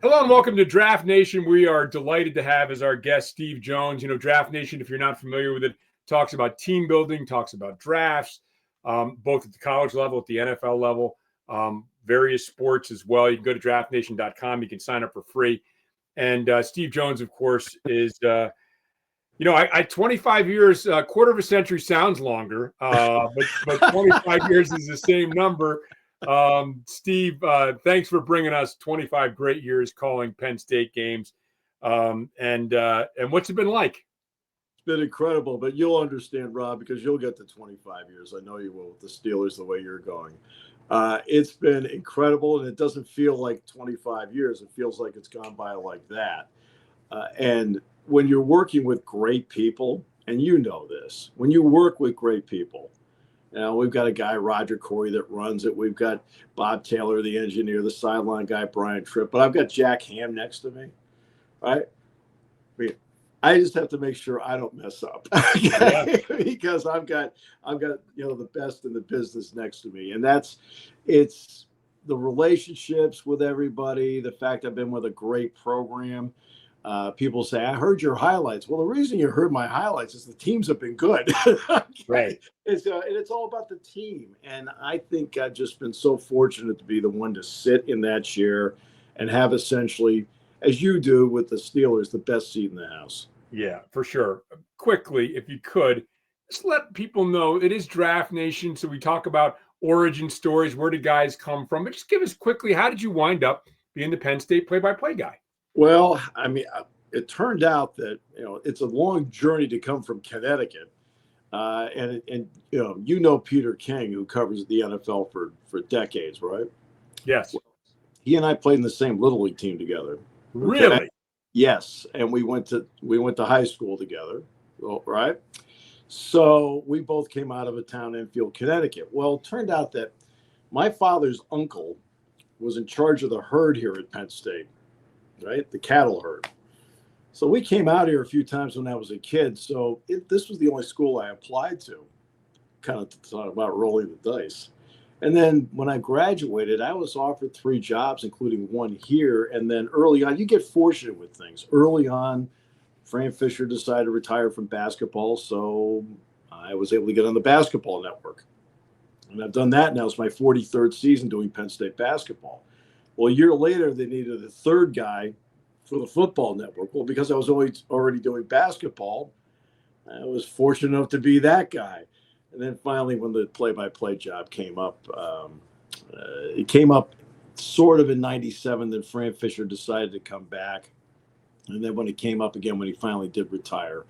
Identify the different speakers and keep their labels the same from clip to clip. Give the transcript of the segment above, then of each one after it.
Speaker 1: Hello and welcome to Draft Nation. We are delighted to have as our guest Steve Jones. You know, Draft Nation, if you're not familiar with it, talks about team building, talks about drafts, both at the college level, at the NFL level, various sports as well. You can go to draftnation.com. You can sign up for free. And Steve Jones, of course, is, 25 years, quarter of a century sounds longer, but 25 years is the same number. Steve, thanks for bringing us 25 great years calling Penn State games. And what's it been like?
Speaker 2: It's been incredible, but you'll understand, Rob, because you'll get to 25 years. I know you will with the Steelers the way you're going. It's been incredible, and it doesn't feel like 25 years. It feels like it's gone by like that. And when you're working with great people, and you know this, when you work with great people, we've got a guy, Roger Corey, that runs it. We've got Bob Taylor, the engineer, the sideline guy, Brian Tripp. But I've got Jack Ham next to me, right? I just have to make sure I don't mess up, okay? Yeah. Because I've got the best in the business next to me, and it's the relationships with everybody. The fact I've been with a great program. People say, I heard your highlights. Well, the reason you heard my highlights is the teams have been good. Okay?
Speaker 1: Right.
Speaker 2: It's all about the team. And I think I've just been so fortunate to be the one to sit in that chair and have essentially, as you do with the Steelers, the best seat in the house.
Speaker 1: Yeah, for sure. Quickly, if you could, just let people know it is Draft Nation. So we talk about origin stories. Where did guys come from? But just give us quickly, how did you wind up being the Penn State play-by-play guy?
Speaker 2: Well, I mean, it turned out that, it's a long journey to come from Connecticut. And Peter King, who covers the NFL for decades, right?
Speaker 1: Yes.
Speaker 2: He and I played in the same Little League team together.
Speaker 1: Really?
Speaker 2: Okay? Yes. And we went to high school together, right? So we both came out of a town in Enfield, Connecticut. Well, it turned out that my father's uncle was in charge of the herd here at Penn State. Right, the cattle herd. So we came out here a few times when I was a kid. So this was the only school I applied to, kind of to talk about rolling the dice. And then when I graduated, I was offered 3 jobs, including one here. And then early on, you get fortunate with things. Early on, Fran Fisher decided to retire from basketball, so I was able to get on the basketball network. And I've done that now. It's my 43rd season doing Penn State basketball. Well, a year later, they needed a third guy for the football network. Well, because I was already doing basketball, I was fortunate enough to be that guy. And then finally, when the play-by-play job came up, it came up sort of in '97. Then Fran Fisher decided to come back. And then when it came up again, when he finally did retire,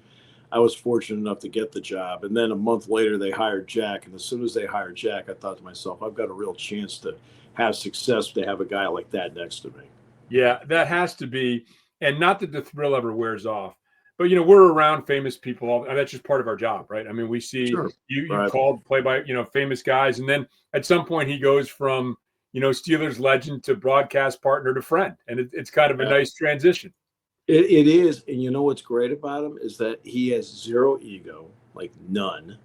Speaker 2: I was fortunate enough to get the job. And then a month later, they hired Jack. And as soon as they hired Jack, I thought to myself, I've got a real chance to have success to have a guy like that next to me.
Speaker 1: Yeah, that has to be, and not that the thrill ever wears off, but we're around famous people. And that's just part of our job, right? I mean, we see you
Speaker 2: Right.
Speaker 1: called play by famous guys, and then at some point he goes from Steelers legend to broadcast partner to friend, and it's kind of a nice transition.
Speaker 2: It is, and you know what's great about him is that he has zero ego, like none.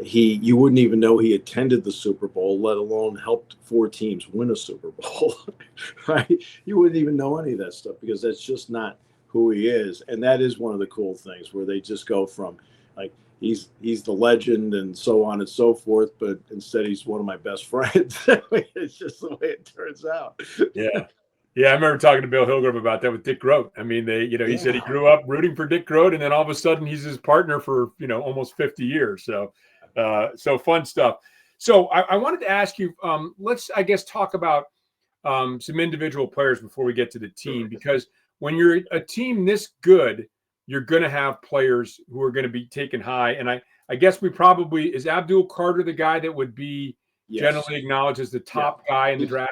Speaker 2: You wouldn't even know he attended the Super Bowl, let alone helped 4 teams win a Super Bowl, right? You wouldn't even know any of that stuff because that's just not who he is. And that is one of the cool things where they just go from like, he's the legend and so on and so forth, but instead he's one of my best friends. It's just the way it turns out.
Speaker 1: Yeah. Yeah, I remember talking to Bill Hilgrove about that with Dick Groat. I mean, he said he grew up rooting for Dick Groat, and then all of a sudden he's his partner for, almost 50 years. So fun stuff. So I wanted to ask you, let's, I guess, talk about some individual players before we get to the team, because when you're a team this good, you're going to have players who are going to be taken high. And I guess is Abdul Carter the guy that would be generally acknowledged as the top guy in the draft?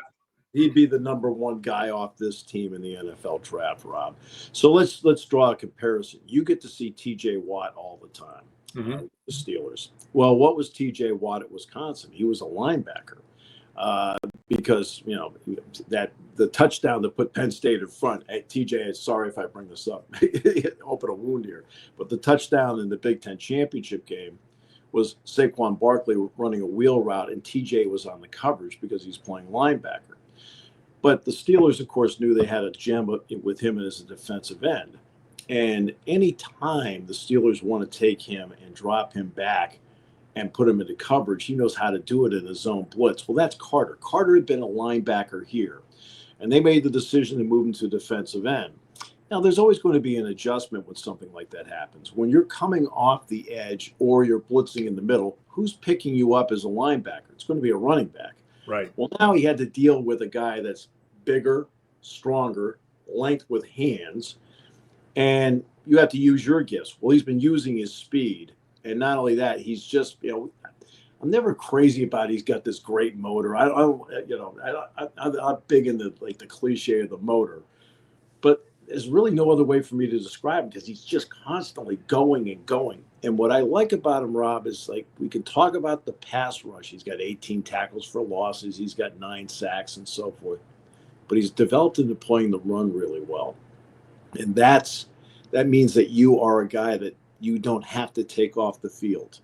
Speaker 2: He'd be the number 1 guy off this team in the NFL draft, Rob. So let's draw a comparison. You get to see T.J. Watt all the time, the Steelers. Well, what was T.J. Watt at Wisconsin? He was a linebacker because that the touchdown that put Penn State in front. Hey, T.J., sorry if I bring this up, open a wound here, but the touchdown in the Big Ten championship game was Saquon Barkley running a wheel route, and T.J. was on the coverage because he's playing linebacker. But the Steelers, of course, knew they had a gem with him as a defensive end. And any time the Steelers want to take him and drop him back and put him into coverage, he knows how to do it in a zone blitz. Well, that's Carter. Carter had been a linebacker here, and they made the decision to move him to defensive end. Now, there's always going to be an adjustment when something like that happens. When you're coming off the edge or you're blitzing in the middle, who's picking you up as a linebacker? It's going to be a running back.
Speaker 1: Right.
Speaker 2: Well, now he had to deal with a guy that's bigger, stronger, length with hands, and you have to use your gifts. Well, he's been using his speed, and not only that, he's just, I'm never crazy about he's got this great motor. I'm big into like the cliche of the motor, but there's really no other way for me to describe him because he's just constantly going and going. And what I like about him, Rob, is like we can talk about the pass rush. He's got 18 tackles for losses. He's got 9 sacks and so forth. But he's developed into playing the run really well. And that means that you are a guy that you don't have to take off the field.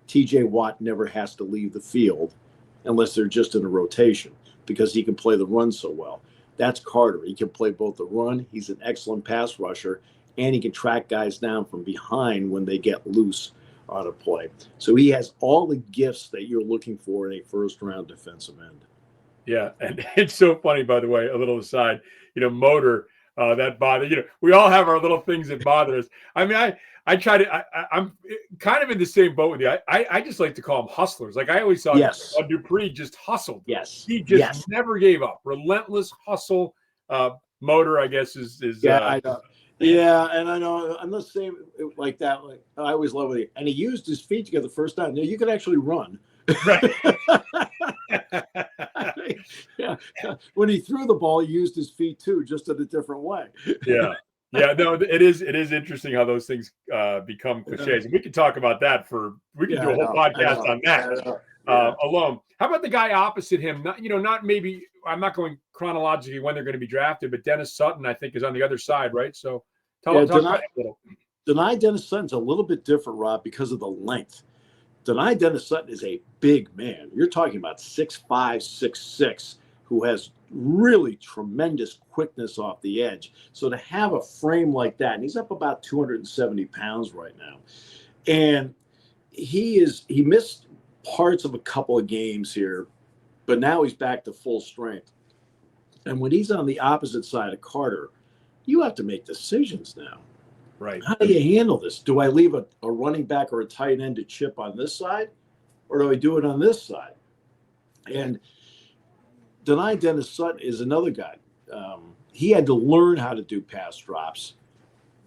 Speaker 2: TJ Watt never has to leave the field unless they're just in a rotation because he can play the run so well. That's Carter. He can play both the run. He's an excellent pass rusher, and he can track guys down from behind when they get loose on a play. So he has all the gifts that you're looking for in a first-round defensive end.
Speaker 1: Yeah, and it's so funny, by the way, a little aside, motor, that bother, we all have our little things that bother us. I mean, I try to, I'm kind of in the same boat with you. I just like to call them hustlers. Like I always thought Dupree just hustled.
Speaker 2: Yes.
Speaker 1: He just never gave up. Relentless hustle. Motor, I guess, is
Speaker 2: I know. Yeah, and I know I'm the same like that. Like I always love it. And he used his feet to get the first down. Now you could actually run.
Speaker 1: Right.
Speaker 2: Yeah. When he threw the ball, he used his feet too, just in a different way.
Speaker 1: Yeah. No, it is interesting how those things become cliches. And we could talk about that we could do a whole podcast on that alone. How about the guy opposite him? Not maybe, I'm not going chronologically when they're going to be drafted, but Dennis Sutton, I think, is on the other side, right? So talk about it a little.
Speaker 2: Denai Dennis Sutton's a little bit different, Rob, because of the length. Denai Dennis Sutton is a big man. You're talking about 6'5", 6'6", who has really tremendous quickness off the edge. So to have a frame like that, and he's up about 270 pounds right now, and he missed parts of a couple of games here, but now he's back to full strength. And when he's on the opposite side of Carter, you have to make decisions now.
Speaker 1: Right.
Speaker 2: How do you handle this? Do I leave a running back or a tight end to chip on this side, or do I do it on this side? And Denai Dennis Sutton is another guy. He had to learn how to do pass drops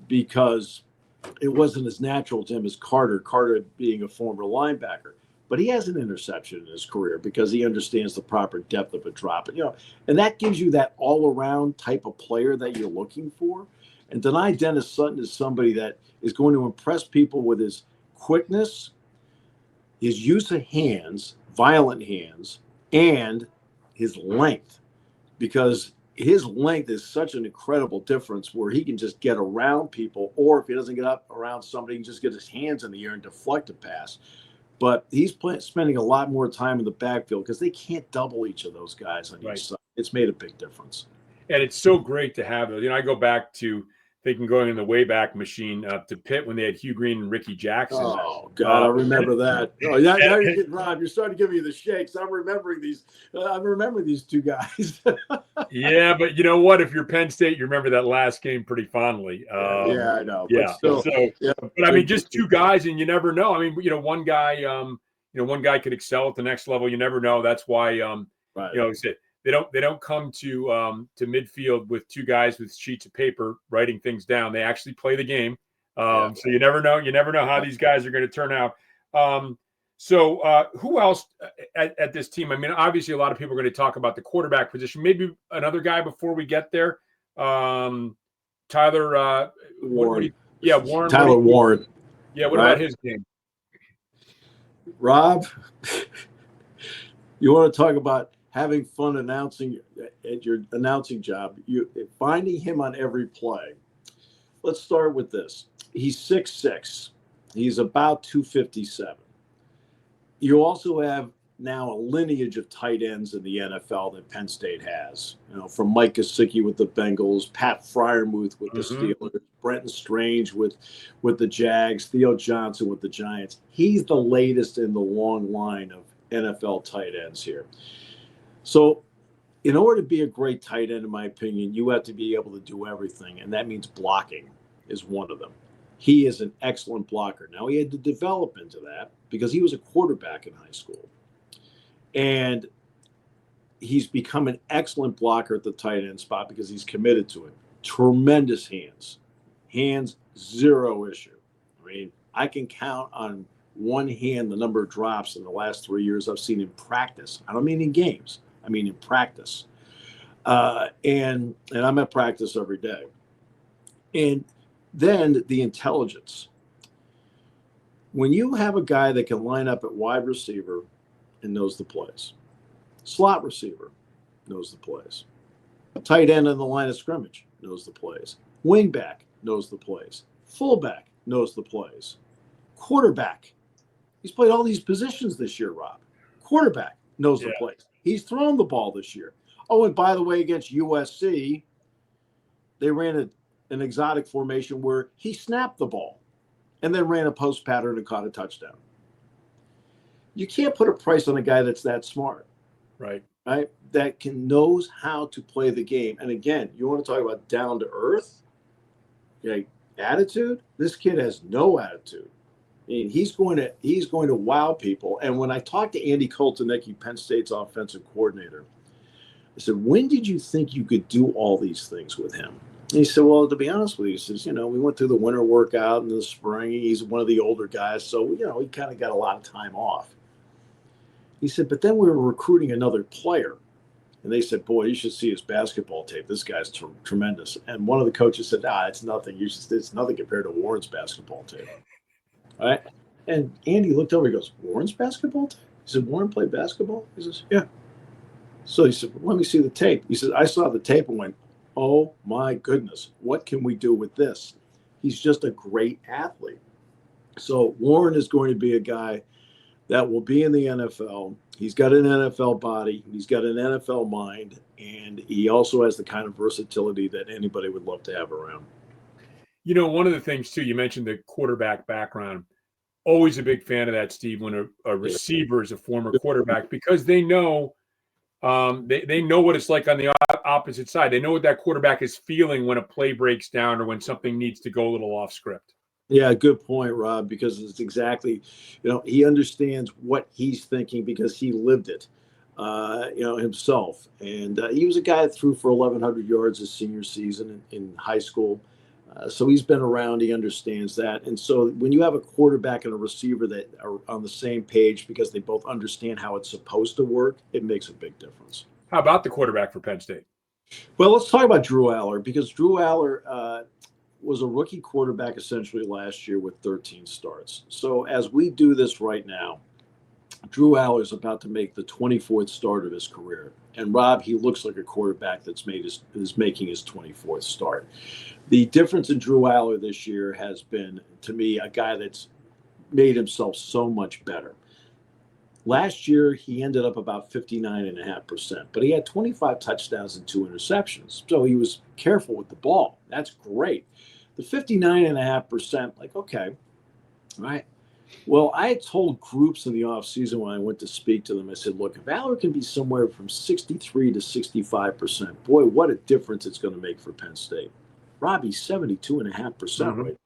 Speaker 2: because it wasn't as natural to him as Carter being a former linebacker. But he has an interception in his career because he understands the proper depth of a drop. And that gives you that all-around type of player that you're looking for. And Denai Dennis Sutton is somebody that is going to impress people with his quickness, his use of hands, violent hands, and his length, because his length is such an incredible difference where he can just get around people, or if he doesn't get up around somebody, he can just get his hands in the air and deflect a pass. But he's spending a lot more time in the backfield because they can't double each of those guys on each side. It's made a big difference.
Speaker 1: And it's so great to have those. I go back to thinking going in the Wayback Machine to Pitt when they had Hugh Green and Ricky Jackson.
Speaker 2: Oh, God, I remember that. Oh, yeah, now Rob, you're starting to give me the shakes. I'm remembering these. I remember these two guys.
Speaker 1: Yeah, but you know what? If you're Penn State, you remember that last game pretty fondly.
Speaker 2: Yeah, I know.
Speaker 1: Yeah.
Speaker 2: But still,
Speaker 1: but I mean, just two guys, and you never know. I mean, one guy, one guy could excel at the next level. You never know. That's why, they don't come to midfield with two guys with sheets of paper writing things down. They actually play the game. So you never know. You never know how these guys are going to turn out. So who else at this team? I mean, obviously a lot of people are going to talk about the quarterback position. Maybe another guy before we get there. Tyler
Speaker 2: Warren.
Speaker 1: Warren.
Speaker 2: Tyler Warren.
Speaker 1: Yeah, what about his game?
Speaker 2: Rob, you want to talk about having fun announcing at your announcing job, finding him on every play. Let's start with this. He's 6'6". He's about 257. You also have now a lineage of tight ends in the NFL that Penn State has. From Mike Gesicki with the Bengals, Pat Freiermuth with the Steelers, Brenton Strange with the Jags, Theo Johnson with the Giants. He's the latest in the long line of NFL tight ends here. So in order to be a great tight end, in my opinion, you have to be able to do everything, and that means blocking is one of them. He is an excellent blocker. Now, he had to develop into that because he was a quarterback in high school. And he's become an excellent blocker at the tight end spot because he's committed to it. Tremendous hands. Hands, zero issue. I mean, I can count on one hand the number of drops in the last 3 years I've seen in practice. I don't mean in games. I mean in practice. And I'm at practice every day. And then the intelligence. When you have a guy that can line up at wide receiver and knows the plays, slot receiver knows the plays, tight end on the line of scrimmage knows the plays, wingback knows the plays, fullback knows the plays, quarterback. He's played all these positions this year, Rob. Quarterback knows the plays. He's thrown the ball this year. Oh, and by the way, against USC, they ran an exotic formation where he snapped the ball and then ran a post pattern and caught a touchdown. You can't put a price on a guy that's that smart.
Speaker 1: Right.
Speaker 2: That knows how to play the game. And again, you want to talk about down to earth, attitude? This kid has no attitude. I mean, he's going to wow people. And when I talked to Andy Koltanicki, Penn State's offensive coordinator, I said, when did you think you could do all these things with him? And he said, well, to be honest with you, he says, we went through the winter workout in the spring. He's one of the older guys. So, he kind of got a lot of time off. He said, but then we were recruiting another player. And they said, boy, you should see his basketball tape. This guy's tremendous. And one of the coaches said, it's nothing. It's nothing compared to Warren's basketball tape. All right. And Andy looked over. He goes, Warren's basketball tape? He said, Warren played basketball? He says, yeah. So he said, well, let me see the tape. He said, I saw the tape and went, oh, my goodness, what can we do with this? He's just a great athlete. So Warren is going to be a guy that will be in the NFL. He's got an NFL body. He's got an NFL mind. And he also has the kind of versatility that anybody would love to have around.
Speaker 1: One of the things, too, you mentioned the quarterback background. Always a big fan of that, Steve, when a receiver is a former quarterback, because they know they know what it's like on the opposite side. They know what that quarterback is feeling when a play breaks down or when something needs to go a little off script.
Speaker 2: Yeah, good point, Rob, because it's exactly, he understands what he's thinking because he lived it, himself. And he was a guy that threw for 1,100 yards his senior season in high school. So he's been around. He understands that. And so when you have a quarterback and a receiver that are on the same page because they both understand how it's supposed to work, it makes a big difference.
Speaker 1: How about the quarterback for Penn State?
Speaker 2: Well, let's talk about Drew Aller, because Drew Aller was a rookie quarterback essentially last year with 13 starts. So as we do this right now, Drew Aller is about to make the 24th start of his career. And Rob, he looks like a quarterback that's making his 24th start. The difference in Drew Aller this year has been, to me, a guy that's made himself so much better. Last year, he ended up about 59.5%, but he had 25 touchdowns and 2 interceptions. So he was careful with the ball. That's great. The 59.5%, okay, all right. Well, I had told groups in the offseason when I went to speak to them, I said, look, if Aller can be somewhere from 63 to 65%, boy, what a difference it's going to make for Penn State. Robbie's 72.5%, right?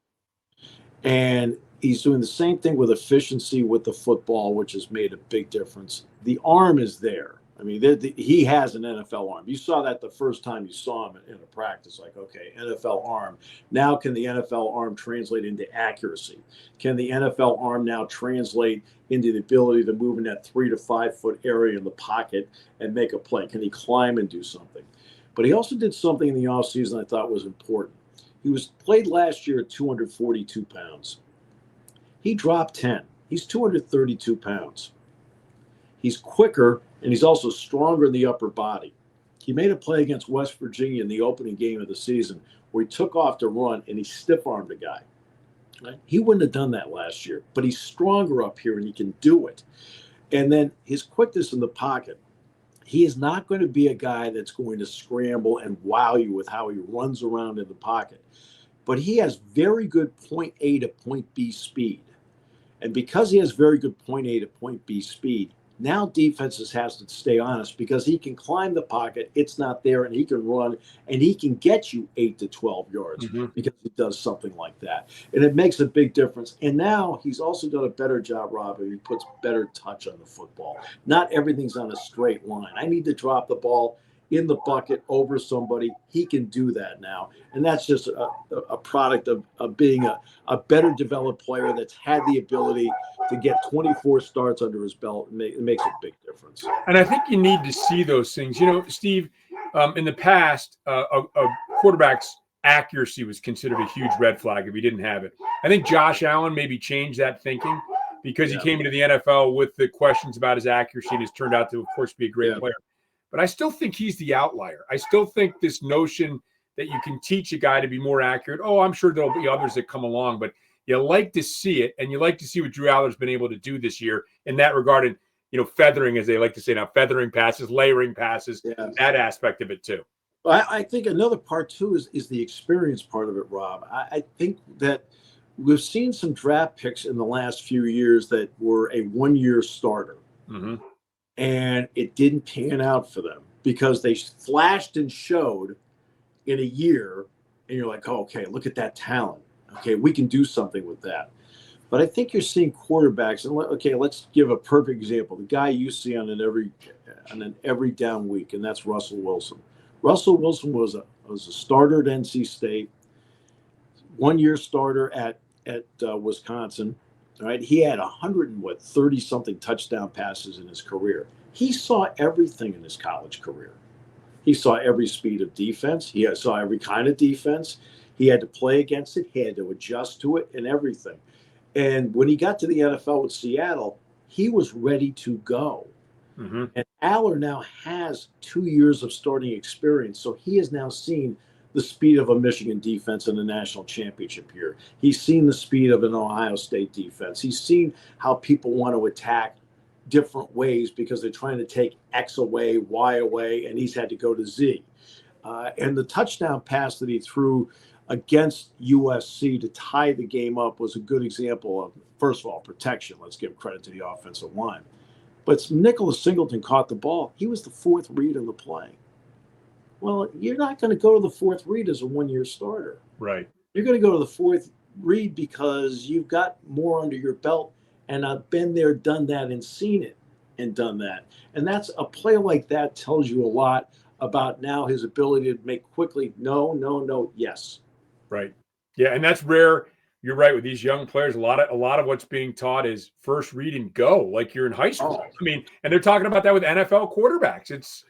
Speaker 2: And he's doing the same thing with efficiency with the football, which has made a big difference. The arm is there. I mean, he has an NFL arm. You saw that the first time you saw him in a practice, okay, NFL arm. Now can the NFL arm translate into accuracy? Can the NFL arm now translate into the ability to move in that 3 to 5 foot area in the pocket and make a play? Can he climb and do something? But he also did something in the offseason I thought was important. He was played last year at 242 pounds. He dropped 10. He's 232 pounds. He's quicker, and he's also stronger in the upper body. He made a play against West Virginia in the opening game of the season where he took off to run, and he stiff-armed a guy. Right? He wouldn't have done that last year, but he's stronger up here, and he can do it. And then his quickness in the pocket. He is not going to be a guy that's going to scramble and wow you with how he runs around in the pocket. But he has very good point A to point B speed. And because he has very good point A to point B speed, now defenses has to stay honest because he can climb the pocket, it's not there, and he can run, and he can get you 8 to 12 yards because he does something like that. And it makes a big difference. And now he's also done a better job, Rob, and he puts better touch on the football. Not everything's on a straight line. I need to drop the ball in the bucket over somebody. He can do that now. And that's just a product of being a better developed player that's had the ability to get 24 starts under his belt. It makes a big difference.
Speaker 1: And I think you need to see those things. You know, Steve, in the past, a quarterback's accuracy was considered a huge red flag if he didn't have it. I think Josh Allen maybe changed that thinking because he came into the NFL with the questions about his accuracy and has turned out to, of course, be a great player. But I still think he's the outlier. I still think this notion that you can teach a guy to be more accurate. Oh, I'm sure there'll be others that come along, but you like to see it, and you like to see what Drew Aller's been able to do this year in that regard. And, you know, feathering, as they like to say now, feathering passes, layering passes, that aspect of it too.
Speaker 2: I think another part too is the experience part of it, Rob. I think that we've seen some draft picks in the last few years that were a one-year starter. And it didn't pan out for them because they flashed and showed in a year, and you're like, oh, okay, look at that talent. Okay, we can do something with that. But I think you're seeing quarterbacks, and okay, let's give a perfect example. The guy you see on an every down week, and that's Russell Wilson. Russell Wilson was a starter at NC State, one-year starter at Wisconsin. All right, he had 130 something touchdown passes in his career. He saw everything in his college career. He saw every speed of defense. He saw every kind of defense. He had to play against it. He had to adjust to it and everything. And when he got to the NFL with Seattle, he was ready to go. And Aller now has 2 years of starting experience, so he has now seen the speed of a Michigan defense in the national championship here. He's seen the speed of an Ohio State defense. He's seen how people want to attack different ways because they're trying to take X away, Y away, and he's had to go to Z. And the touchdown pass that he threw against USC to tie the game up was a good example of, first of all, protection. Let's give credit to the offensive line. But Nicholas Singleton caught the ball. He was the fourth read in the play. Well, you're not going to go to the fourth read as a one-year starter.
Speaker 1: Right.
Speaker 2: You're going to go to the fourth read because you've got more under your belt, and I've been there, done that, and seen it and done that. And that's a play like that tells you a lot about now his ability to make quickly no, yes.
Speaker 1: Right. Yeah, and that's rare. You're right with these young players. A lot of what's being taught is first read and go, like you're in high school. I mean, and they're talking about that with NFL quarterbacks.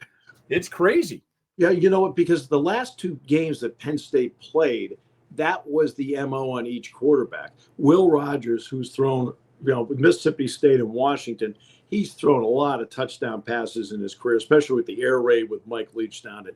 Speaker 1: It's crazy.
Speaker 2: Yeah, you know what? Because the last two games that Penn State played, that was the MO on each quarterback. Will Rogers, who's thrown, with Mississippi State and Washington, he's thrown a lot of touchdown passes in his career, especially with the air raid with Mike Leach down at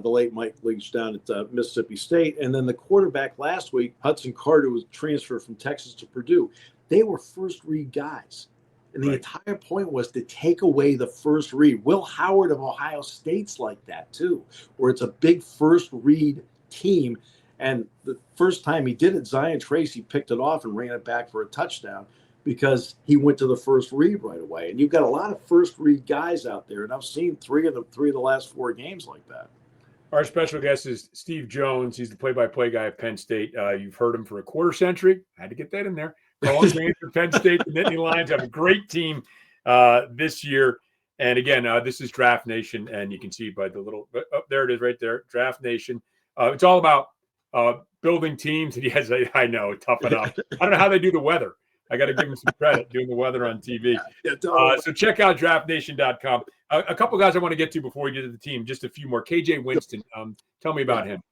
Speaker 2: the late Mike Leach down at Mississippi State. And then the quarterback last week, Hudson Carter, was transferred from Texas to Purdue. They were first read guys. And the entire point was to take away the first read. Will Howard of Ohio State's like that too, where it's a big first read team. And the first time he did it, Zion Tracy picked it off and ran it back for a touchdown because he went to the first read right away. And you've got a lot of first read guys out there, and I've seen three of the last four games like that.
Speaker 1: Our special guest is Steve Jones. He's the play-by-play guy at Penn State. You've heard him for a quarter century. Had to get that in there. Calling games for Penn State. The Nittany Lions have a great team this year. And again, this is Draft Nation, and you can see by the little there it is right there, Draft Nation. It's all about building teams. And yes, I know, tough enough. I don't know how they do the weather. I got to give them some credit doing the weather on TV. So check out draftnation.com. A couple guys I want to get to before we get to the team. Just a few more. KJ Winston. Tell me about him.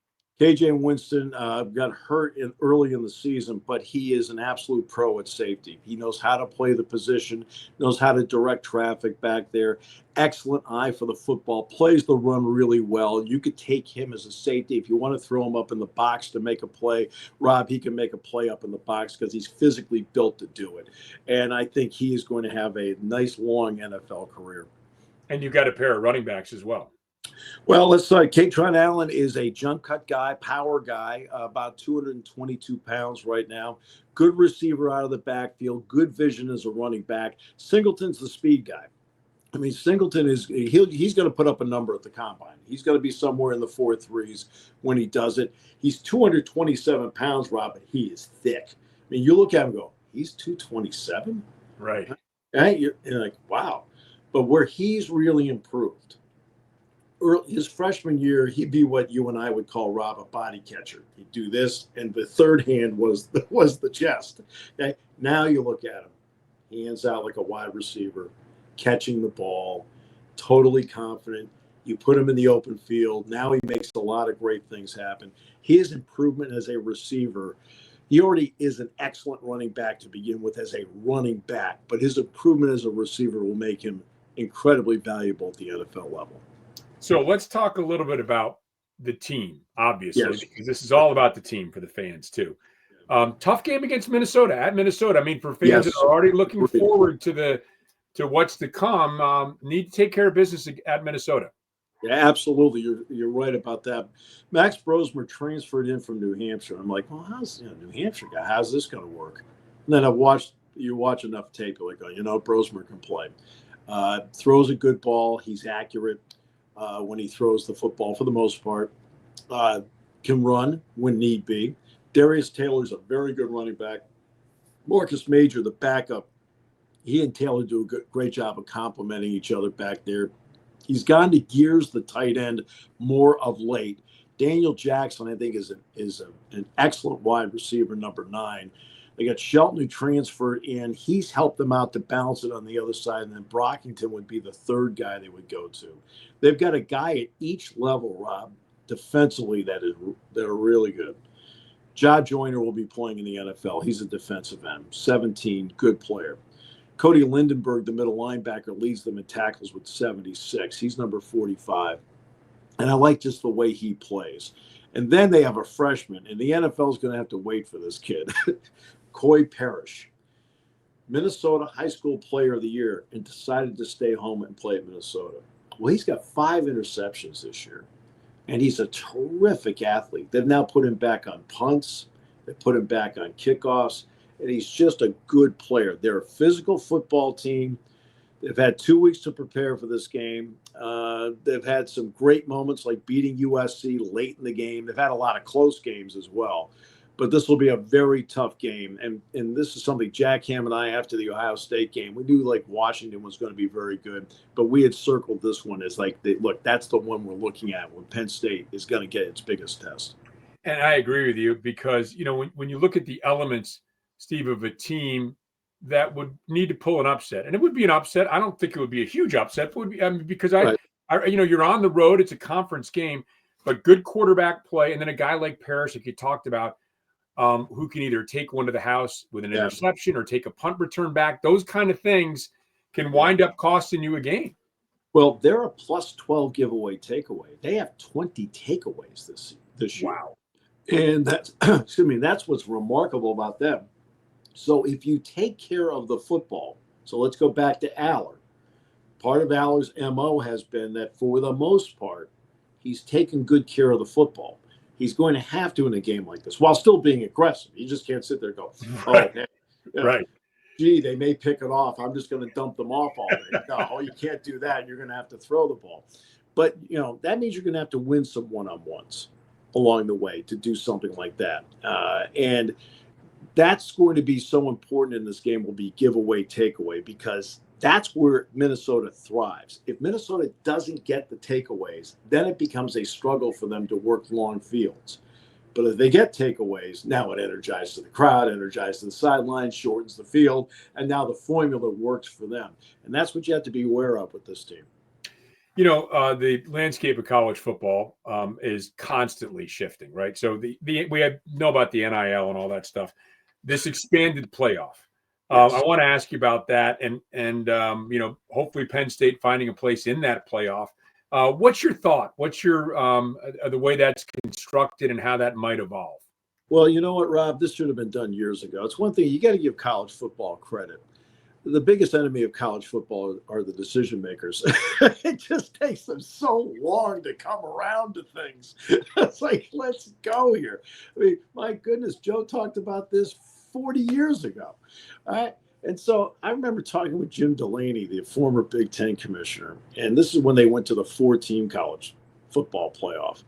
Speaker 2: KJ Winston got hurt early in the season, but he is an absolute pro at safety. He knows how to play the position, knows how to direct traffic back there. Excellent eye for the football, plays the run really well. You could take him as a safety. If you want to throw him up in the box to make a play, Rob, he can make a play up in the box because he's physically built to do it. And I think he is going to have a nice, long NFL career.
Speaker 1: And you got a pair of running backs as well.
Speaker 2: Well, let's say Katron Allen is a jump cut guy, power guy, about 222 pounds right now. Good receiver out of the backfield, good vision as a running back. Singleton's the speed guy. I mean, Singleton he's going to put up a number at the combine. He's going to be somewhere in the 4.3s when he does it. He's 227 pounds, Rob, but he is thick. I mean, you look at him and go, he's 227?
Speaker 1: Right.
Speaker 2: And you're like, wow. But where he's really improved, his freshman year, he'd be what you and I would call, Rob, a body catcher. He'd do this, and the third hand was the chest. Okay? Now you look at him, hands out like a wide receiver, catching the ball, totally confident. You put him in the open field. Now he makes a lot of great things happen. His improvement as a receiver, he already is an excellent running back to begin with as a running back, but his improvement as a receiver will make him incredibly valuable at the NFL level.
Speaker 1: So let's talk a little bit about the team, obviously,
Speaker 2: yes,
Speaker 1: because this is all about the team for the fans too. Tough game against Minnesota at Minnesota. I mean, for fans that are already looking forward to what's to come, need to take care of business at Minnesota.
Speaker 2: Yeah, absolutely. You're right about that. Max Brosmer transferred in from New Hampshire. I'm like, well, how's New Hampshire guy? How's this going to work? And then you watch enough tape, you're like, Brosmer can play. Throws a good ball. He's accurate. When he throws the football for the most part, can run when need be. Darius Taylor's a very good running back. Marcus Major, the backup, he and Taylor do a great job of complementing each other back there. He's gone to Gears, the tight end, more of late. Daniel Jackson, I think, is an excellent wide receiver, number 9. They got Shelton, who transferred in. He's helped them out to balance it on the other side. And then Brockington would be the third guy they would go to. They've got a guy at each level, Rob, defensively that are really good. Ja Joyner will be playing in the NFL. He's a defensive end, 17, good player. Cody Lindenberg, the middle linebacker, leads them in tackles with 76. He's number 45. And I like just the way he plays. And then they have a freshman, and the NFL is going to have to wait for this kid. Coy Parrish, Minnesota High School Player of the Year, and decided to stay home and play at Minnesota. Well, he's got 5 interceptions this year, and he's a terrific athlete. They've now put him back on punts. They put him back on kickoffs, and he's just a good player. They're a physical football team. They've had 2 weeks to prepare for this game. They've had some great moments like beating USC late in the game. They've had a lot of close games as well. But this will be a very tough game. And this is something Jack Ham and I, after the Ohio State game, we knew like Washington was going to be very good. But we had circled this one as like, look, that's the one we're looking at when Penn State is going to get its biggest test.
Speaker 1: And I agree with you because, when you look at the elements, Steve, of a team that would need to pull an upset, and it would be an upset. I don't think it would be a huge upset, but because you're on the road, it's a conference game, but good quarterback play, and then a guy like Parrish, like you talked about, who can either take one to the house with an interception or take a punt return back. Those kind of things can wind up costing you a game.
Speaker 2: Well, they're a plus 12 giveaway takeaway. They have 20 takeaways this year.
Speaker 1: Wow.
Speaker 2: And that's that's what's remarkable about them. So if you take care of the football, so let's go back to Aller. Part of Aller's MO has been that for the most part, he's taken good care of the football. He's going to have to in a game like this while still being aggressive. You just can't sit there and go,
Speaker 1: right.
Speaker 2: Gee, they may pick it off. I'm just going to dump them off all day. No, you can't do that. You're going to have to throw the ball. But, that means you're going to have to win some one-on-ones along the way to do something like that. And that's going to be so important in this game will be giveaway, takeaway, because that's where Minnesota thrives. If Minnesota doesn't get the takeaways, then it becomes a struggle for them to work long fields. But if they get takeaways, now it energizes the crowd, energizes the sideline, shortens the field, and now the formula works for them. And that's what you have to be aware of with this team.
Speaker 1: The landscape of college football is constantly shifting, right? So know about the NIL and all that stuff. This expanded playoff.
Speaker 2: Yes.
Speaker 1: I want to ask you about that, and hopefully Penn State finding a place in that playoff. What's your thought? What's your the way that's constructed and how that might evolve?
Speaker 2: Well, you know what, Rob? This should have been done years ago. It's one thing you got to give college football credit. The biggest enemy of college football are the decision makers. It just takes them so long to come around to things. It's like, let's go here. I mean, my goodness, Joe talked about this 40 years ago. All right. And so I remember talking with Jim Delaney, the former Big Ten commissioner, and this is when they went to the 4-team college football playoff.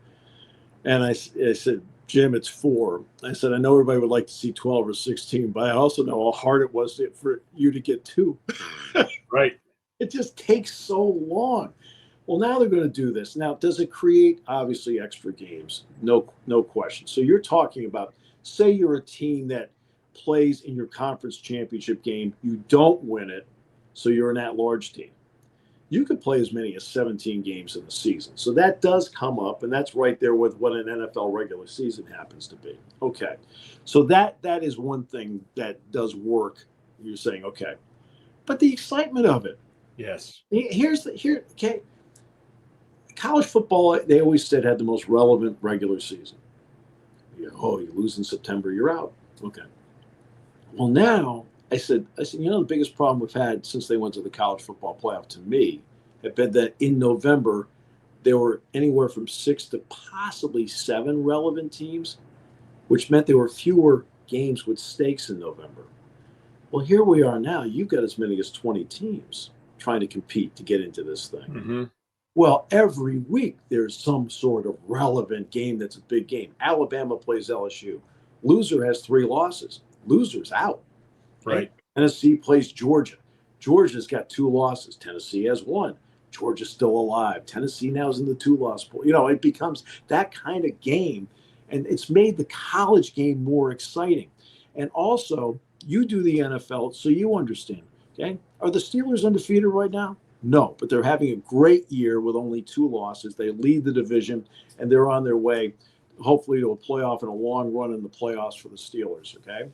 Speaker 2: And I said, Jim, it's 4. I said, I know everybody would like to see 12 or 16, but I also know how hard it was for you to get 2.
Speaker 1: Right.
Speaker 2: It just takes so long. Well, now they're going to do this. Now, does it create, obviously, extra games? No question. So you're talking about, say you're a team that plays in your conference championship game. You don't win it, so you're an at-large team. You could play as many as 17 games in the season. So that does come up, and that's right there with what an NFL regular season happens to be. Okay. So that is one thing that does work. You're saying, okay. But the excitement of it.
Speaker 1: Yes.
Speaker 2: Okay. College football, they always said, had the most relevant regular season. You lose in September, you're out. Okay. Well, now, I said, the biggest problem we've had since they went to the college football playoff, to me, had been that in November, there were anywhere from 6 to possibly 7 relevant teams, which meant there were fewer games with stakes in November. Well, here we are now. You've got as many as 20 teams trying to compete to get into this thing.
Speaker 1: Mm-hmm.
Speaker 2: Well, every week there's some sort of relevant game that's a big game. Alabama plays LSU. Loser has 3 losses. Loser's out.
Speaker 1: Right.
Speaker 2: Tennessee plays Georgia. Georgia's got 2 losses. Tennessee has 1. Georgia's still alive. Tennessee now is in the 2-loss pool. It becomes that kind of game, and it's made the college game more exciting. And also, you do the NFL, so you understand. Okay, are the Steelers undefeated right now? No, but they're having a great year with only 2 losses. They lead the division, and they're on their way, hopefully, to a playoff and a long run in the playoffs for the Steelers. Okay.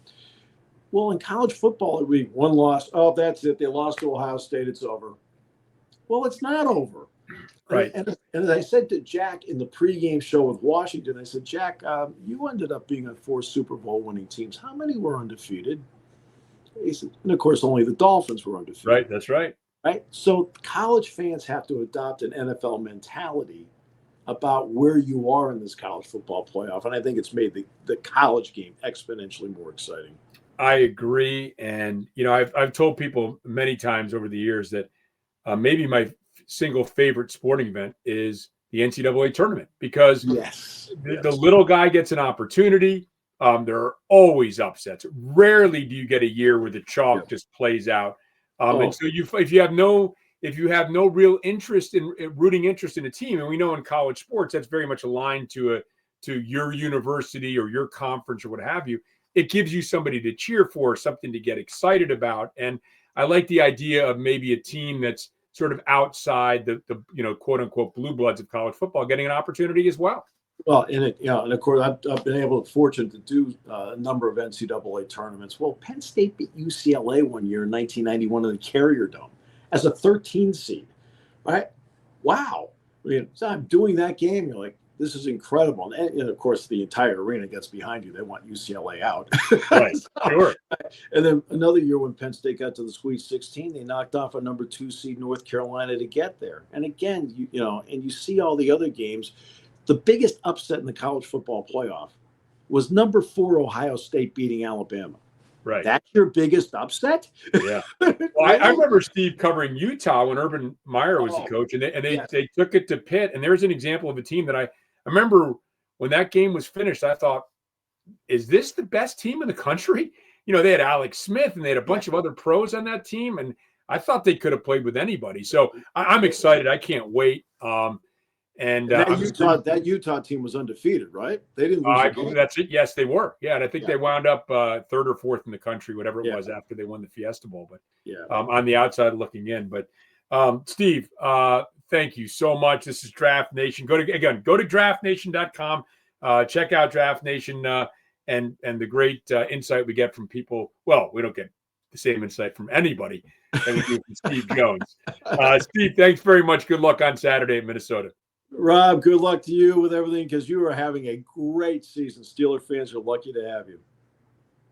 Speaker 2: Well, in college football, it would be 1 loss. Oh, that's it. They lost to Ohio State. It's over. Well, it's not over.
Speaker 1: Right.
Speaker 2: And as I said to Jack in the pregame show with Washington, I said, Jack, you ended up being on 4 Super Bowl winning teams. How many were undefeated? He said, and of course, only the Dolphins were undefeated.
Speaker 1: Right. That's right.
Speaker 2: Right. So college fans have to adopt an NFL mentality about where you are in this college football playoff. And I think it's made the college game exponentially more exciting.
Speaker 1: I agree. And, I've told people many times over the years that maybe my single favorite sporting event is the NCAA tournament, because the little guy gets an opportunity. There are always upsets. Rarely do you get a year where the chalk just plays out. And so if you have no real interest in rooting interest in a team, and we know in college sports that's very much aligned to your university or your conference or what have you, it gives you somebody to cheer for, something to get excited about. And I like the idea of maybe a team that's sort of outside the quote unquote blue bloods of college football getting an opportunity as well.
Speaker 2: Well, and of course, I've been fortunate to do a number of NCAA tournaments. Well, Penn State beat UCLA one year in 1991 in the Carrier Dome as a 13 seed. Right? Wow. I mean, so I'm doing that game. You're like, this is incredible. And of course, the entire arena gets behind you. They want UCLA out.
Speaker 1: Right. Sure.
Speaker 2: And then another year when Penn State got to the Sweet 16, they knocked off a number 2 seed North Carolina to get there. And again, and you see all the other games. The biggest upset in the college football playoff was number 4 Ohio State beating Alabama.
Speaker 1: Right.
Speaker 2: That's your biggest upset?
Speaker 1: Yeah. Well, I remember, Steve, covering Utah when Urban Meyer was the coach, and they took it to Pitt. And there's an example of a team that I remember when that game was finished, I thought, is this the best team in the country? They had Alex Smith and they had a bunch of other pros on that team, and I thought they could have played with anybody. So I'm excited. I can't wait. And
Speaker 2: that Utah team was undefeated, right? They didn't lose.
Speaker 1: I believe that's it. Yes, they were. Yeah, and I think they wound up 3rd or 4th in the country, whatever it was, after they won the Fiesta Bowl. But on the outside looking in. But Steve, thank you so much. This is Draft Nation. Go to draftnation.com. Check out Draft Nation and the great insight we get from people. Well, we don't get the same insight from anybody that we do from Steve Jones. Steve, thanks very much. Good luck on Saturday in Minnesota.
Speaker 2: Rob, good luck to you with everything because you are having a great season. Steeler fans are lucky to have you.